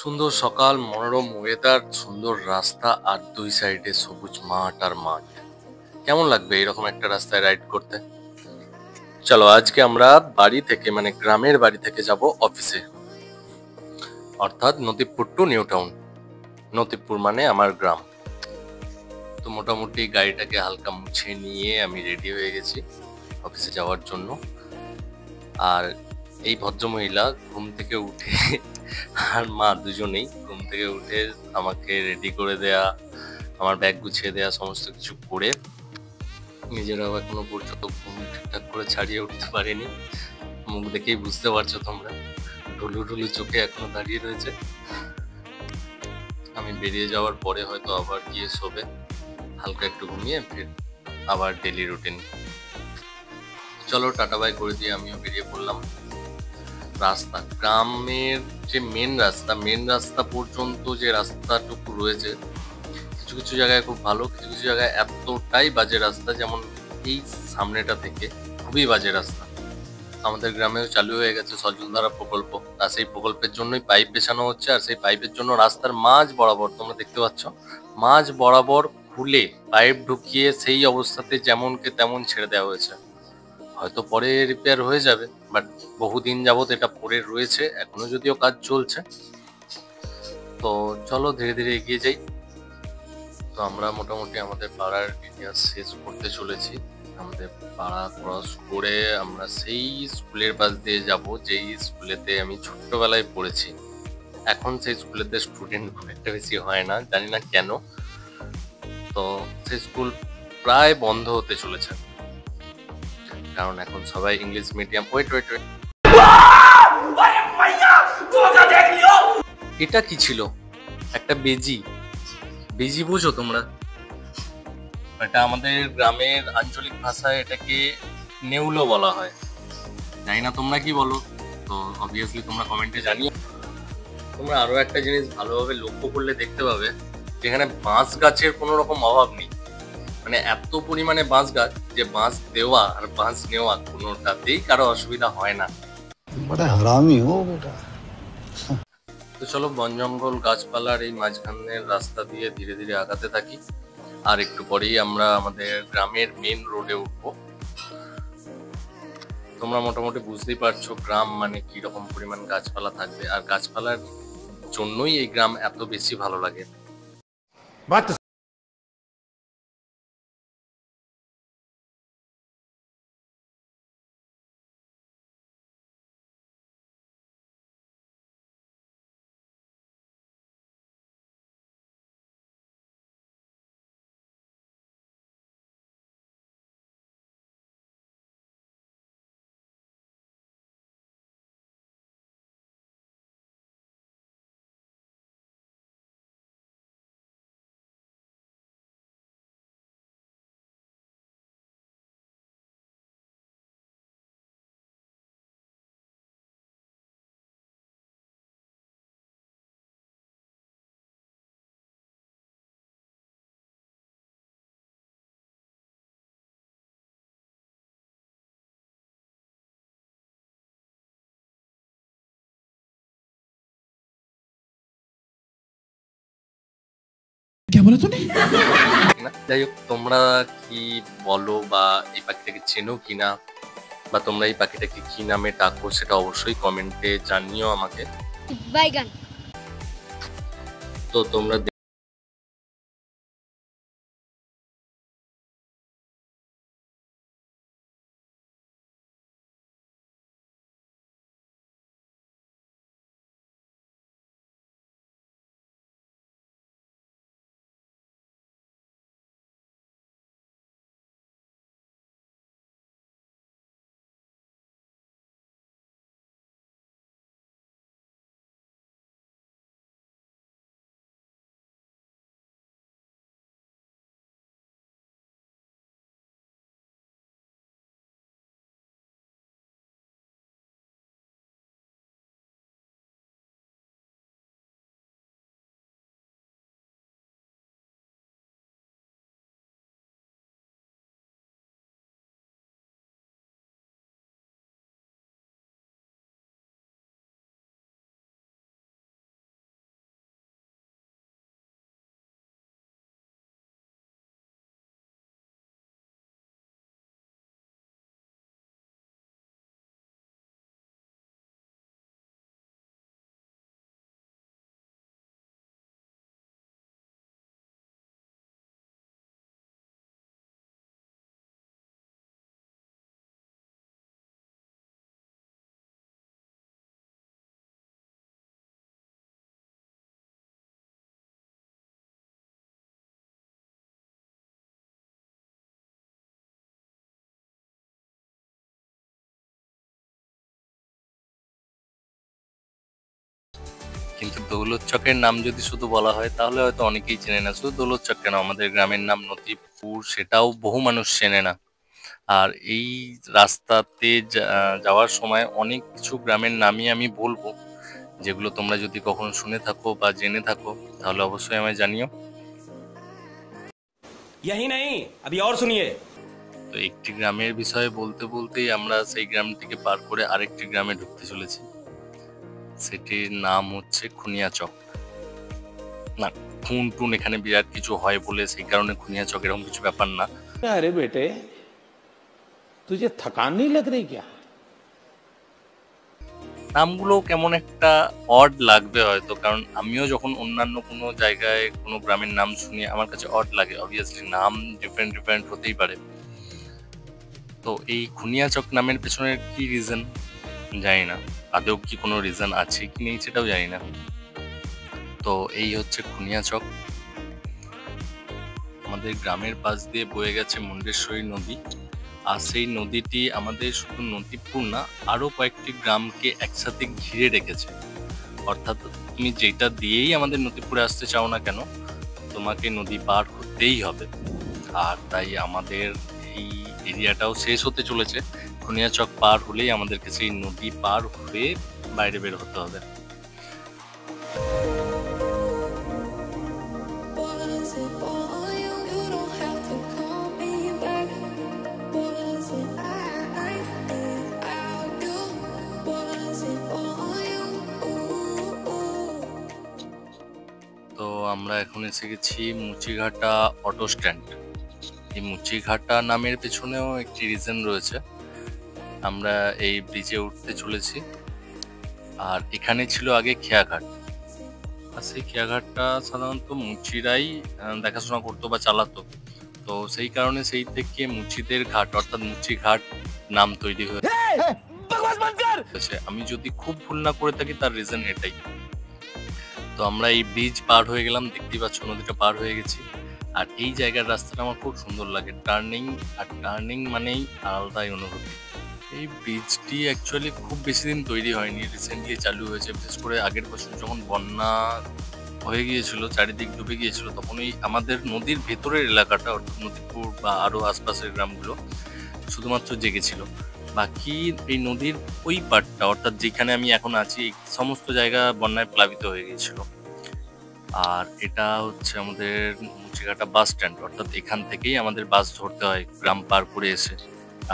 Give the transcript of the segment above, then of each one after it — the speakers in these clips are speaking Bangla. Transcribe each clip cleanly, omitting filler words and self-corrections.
সুন্দর সকাল, মনোরম ওয়েদার, সুন্দর রাস্তা আর দুই সাইডে সবুজ মাঠ আর মাঠ। কেমন লাগবে এরকম একটা রাস্তায় রাইড করতে? চলো আজকে আমরা বাড়ি থেকে মানে গ্রামের বাড়ি থেকে যাব অফিসে, অর্থাৎ Natibpur two new town. Natibpur মানে আমার গ্রাম। তো মোটামুটি গাড়িটাকে হালকা মুছে নিয়ে আমি রেডি হয়ে গেছি অফিসে যাওয়ার জন্য। আর এই ভদ্রমহিলা ঘুম থেকে উঠে আর মা দুজনেই ঘুম থেকে উঠে আমাকে রেডি করে দেয়া, আমার ব্যাগ গুছিয়ে দেয়া, সমস্ত কিছু করে নিজেরাও এখনো পর্যন্ত ঘুম ঠিকঠাক করে ছাড়িয়ে উঠতে পারেনি। মুখ দেখেই বুঝতে পারছো তোমরা, ঢুলু ঢুলু চোখে এখনো দাঁড়িয়ে রয়েছে। আমি বেরিয়ে যাওয়ার পরে হয়তো আবার গিয়ে শোবে, হালকা একটু ঘুমিয়ে ফির আবার ডেলি রুটিন। চলো টাটা বাই করে দিয়ে আমিও বেরিয়ে পড়লাম। রাস্তা, গ্রামের যে মেন রাস্তা পর্যন্ত যে রাস্তাটুকু রয়েছে, কিছু কিছু জায়গায় খুব ভালো, কিছু কিছু জায়গায় এতটাই বাজে রাস্তা, যেমন এই সামনেটা থেকে খুবই বাজে রাস্তা। আমাদের গ্রামেও চালু হয়ে গেছে সজলধারা প্রকল্প, আর সেই প্রকল্পের জন্যই পাইপ বেছানো হচ্ছে। আর সেই পাইপের জন্য রাস্তার মাঝ বরাবর তোমরা দেখতে পাচ্ছ, মাঝ বরাবর খুলে পাইপ ঢুকিয়ে সেই অবস্থাতে যেমনকে তেমন ছেড়ে দেওয়া হয়েছে। হয়তো পরে রিপেয়ার হয়ে যাবে, বাট বহুদিন যাবত এটা পড়ে রয়েছে, এখনো যদিও কাজ চলছে। তো চলো ধীরে ধীরে এগিয়ে যাই। তো আমরা মোটামুটি আমাদের পাড়ার ইতিহাস শেষ করতে চলেছি। আমাদের পাড়া ক্রস করে আমরা সেই স্কুলের পাশ দিয়ে যাব যেই স্কুলেতে আমি ছোট্টবেলায় পড়েছি। এখন সেই স্কুলেতে স্টুডেন্ট খুব একটা বেশি হয় না, জানি না কেন। তো সেই স্কুল প্রায় বন্ধ হতে চলেছে, কারণ এখন সবাই English medium. Wait wait wait, এটা কি ছিল? একটা বেজি। বেজি বুঝো তোমরা? এটা আমাদের গ্রামের আঞ্চলিক ভাষায় এটাকে নেউলো বলা হয়। জানি না তোমরা কি বলো, তো অবভিয়াসলি তোমরা কমেন্টে জানিও। তোমরা আরো একটা জিনিস ভালোভাবে লক্ষ্য করলে দেখতে পাবে, যেখানে বাঁশ গাছের কোনো রকম অভাব নেই। মানে এত পরিমাণে বাঁশ গাছ যে বাঁশ দেওয়া আর বাঁশ নেওয়া কোনোটাতেই কারো অসুবিধা হয় না। बड़ा हरामी हो बेटा। তো চলো বন জঙ্গল গাছপালার এই মাঝখানের রাস্তা দিয়ে ধীরে ধীরে আগাতে থাকি। আর একটু পরেই আমরা আমাদের গ্রামের মেন রোডে উঠবো। তোমরা মোটামুটি বুঝতেই পারছো গ্রাম মানে কি রকম পরিমাণ গাছপালা থাকবে, আর গাছপালার জন্যই এই গ্রাম এত বেশি ভালো লাগে। क्या बोला तूने? না, যাই হোক, তোমরা কি বলো বা এই পাখিটাকে চেনো কিনা, বা তোমরা এই পাখিটাকে কি নামে ডাকো সেটা অবশ্যই কমেন্টে জানিও আমাকে। বাইগান। তো তোমরা কিন্তু দৌলতচকের নাম যদি শুধু বলা হয় তাহলে হয়তো অনেকেই চেনে না। শুধু দৌলতচক কেন, আমাদের গ্রামের নাম নতিপুর, সেটাও বহু মানুষ চেনে না। আর এই রাস্তাতে যাওয়ার সময় অনেক কিছু গ্রামের নামই আমি বলবো, যেগুলো তোমরা যদি কখনো শুনে থাকো বা জেনে থাকো তাহলে অবশ্যই আমায় জানিও। यही नहीं, अभी और सुनिए। তো একটি গ্রামের বিষয়ে বলতে বলতেই আমরা সেই গ্রাম থেকে পার করে আরেকটি গ্রামে ঢুকতে চলেছি। সেটির নাম হচ্ছে খুনিয়াচক। না, খুন টুন এখানে বিরাট কিছু হয় বলে সেই কারণে খুনিয়াচক, এরকম কিছু ব্যাপার না। अरे बेटे, तुझे थकान नहीं लग रही क्या? নামগুলো কেমন একটা অড লাগবে হয়তো, কারণ আমিও যখন অন্যান্য কোনো জায়গায় কোনো গ্রামের নাম শুনি আমার কাছে অড লাগে। অবভিয়াসলি নাম ডিফারেন্ট ডিফারেন্ট হতেই পারে। তো এই খুনিয়াচক নামের পেছনে কি রিজন জানি না, আদৌ কি কোনো রিজন আছে কি নেই সেটাও জানি না। তো এই হচ্ছে খুনিয়াচক। আমাদের গ্রামের পাশ দিয়ে বয়ে গেছে মুন্ডেশ্বরী নদী, আর সেই নদীটি আমাদের শুধু নদীপুর না, আরো কয়েকটি গ্রামকে একসাথে ঘিরে রেখেছে। অর্থাৎ তুমি যেটা দিয়েই আমাদের নদীপুরে আসতে চাও না কেন, তোমাকে নদী পার হতেই হবে। আর তাই আমাদের এই এরিয়াটাও শেষ হতে চলেছে। খুনিয়াচক পার হলেই আমাদেরকে সেই নদী পার হয়ে বাইরে বের হতে হবে। Was it all you? You don't have to call me back. Was it I without you? Was it all you? তো আমরা এখন এসে গেছি মুচিঘাটা অটো স্ট্যান্ড। এই মুচিঘাটা নামের পেছনেও একটি রিজন রয়েছে। আমরা এই ব্রিজে উঠতে চলেছি, আর এখানে ছিল আগে খেয়াঘাট। আর সেই খেয়াঘাটটা সাধারণত মুচিরাই দেখাশোনা করতো বা চালাতো। তো সেই কারণে সেই থেকে মুচিদের ঘাট অর্থাৎ মুচিঘাট নাম তৈরি হয়েছে। আমি যদি খুব ভুল না করে থাকি তার রিজন এটাই। তো আমরা এই ব্রিজ পার হয়ে গেলাম, দেখতেই পাচ্ছ নদীটা পার হয়ে গেছি। আর এই জায়গার রাস্তাটা আমার খুব সুন্দর লাগে, টার্নিং মানেই আলাদাই অনুভূতি। এই ব্রিজটি অ্যাকচুয়ালি খুব বেশি দিন তৈরি হয়নি, রিসেন্টলি চালু হয়েছে। বিশেষ করে আগের বছর যখন বন্যা হয়ে গিয়েছিল, চারিদিক ডুবে গিয়েছিল, তখন এই আমাদের নদীর ভেতরের এলাকাটা অর্থাৎ নদীপুর বা আরো আশপাশের গ্রামগুলো শুধুমাত্র জেগেছিল। বাকি এই নদীর ওই পাটটা অর্থাৎ যেখানে আমি এখন আছি, এই সমস্ত জায়গা বন্যায় প্লাবিত হয়ে গিয়েছিল। আর এটা হচ্ছে আমাদের মুচিঘাটা বাস স্ট্যান্ড, অর্থাৎ এখান থেকেই আমাদের বাস ধরতে হয় গ্রাম পার করে এসে।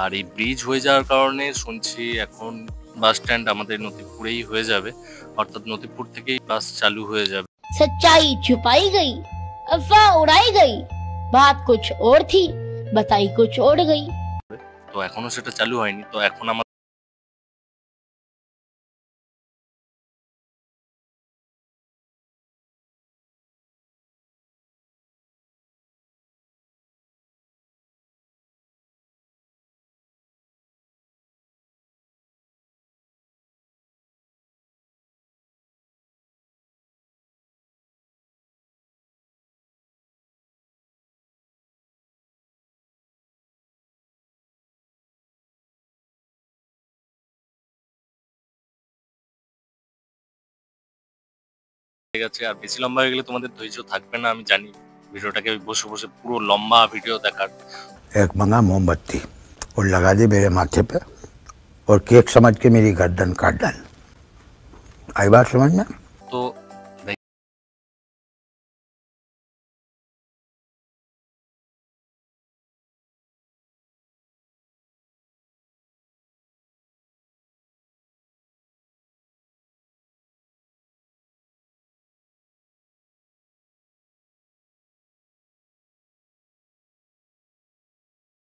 আর এই ব্রিজ হয়ে যাওয়ার কারণে শুনছি এখন বাস স্ট্যান্ড আমাদের নদীপুরেই হয়ে যাবে, অর্থাৎ নদীপুর থেকেই বাস চালু হয়ে যাবে। सच्चाई छुपाई गई, अफवाह उड़ाई गई, बात कुछ और थी, बताई कुछ और गई। তো এখনো সেটা চালু হয়নি। তো এখন আমার হয়ে গেছে, আর বেশি লম্বা হয়ে গেলে তোমাদের ধৈর্য থাকবে না আমি জানি, ভিডিওটাকে বসে বসে পুরো লম্বা ভিডিও দেখার। एक मंगा मोमबत्ती और लगा दी मेरे माथे पे और केक समझ के मेरी गर्दन काट डाल। आई बात समझ में? তো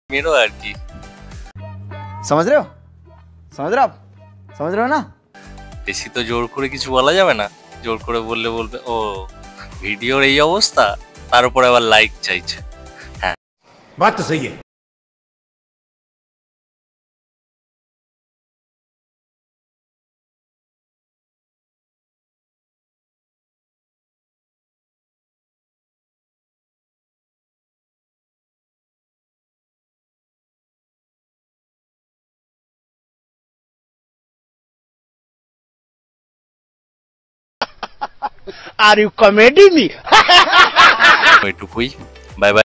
মেরো আর কি, समझ रहे हो? समझ रहे हो आप? समझ रहे हो ना? বেশি তো জোর করে কিছু বলা যাবে না। জোর করে বললে বলবে ও ভিডিওর এই অবস্থা, তার উপর আবার লাইক চাইছে। बात तो सही है। এটুকুই। Bye bye.